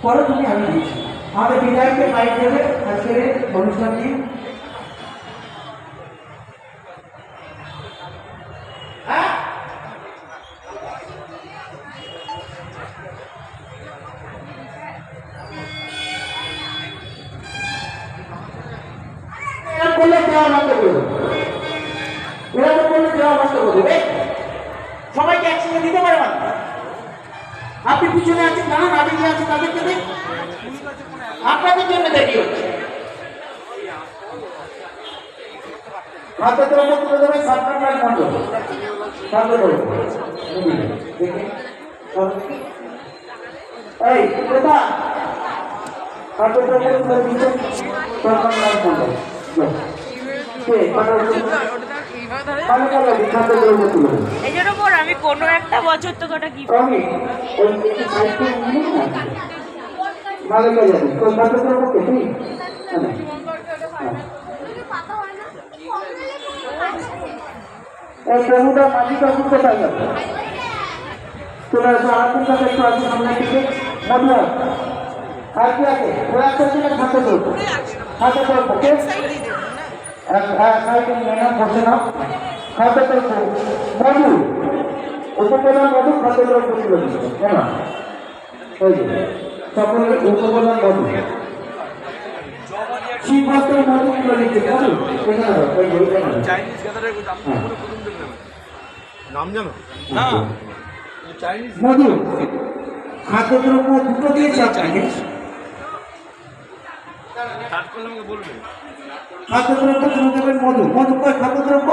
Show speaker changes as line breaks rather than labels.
পরে তুমি আমি দিচ্ছি আমাদের বিধায়ককে মাইক দেবে আজকের অনুষ্ঠানটি। সবাইকে একসঙ্গে দিতে পারবে না। আপনি পিছনে আছেন দাঁড়ান, আগে যে আছে তাদেরকে দিন, আপনাদের জন্য দেরি হচ্ছে। হাতে তো তুলে দেবে সাবধান মন্ডল এই কোথা হাতে তো তুলে দিচ্ছে সরকার মন্ডল
আমি কোনো একটা বছর তো কটা কি
মাটি কাকুর কোথায় যাবে চলে আসো আরেকদিন কাছে একটু আছে সামনে থেকে মধুয়া আর কি আছে ওরা একটা হাতে ধরবো হাতে ধরবো কে বসে না খাতে মধু উপপ্রধান মধু খাদ্য দ্রব্য তুলে দিচ্ছে কেন ওই যে সকলের উপপ্রধান মধু শীতবস্ত্র মধু তুলে দিচ্ছে মধু খাদ্য দ্রব্য দুটো দিয়েছে আপনাকে খাদ্য দ্রব্য তুলে দেবেন মধু মধু কয় খাদ্য দ্রব্য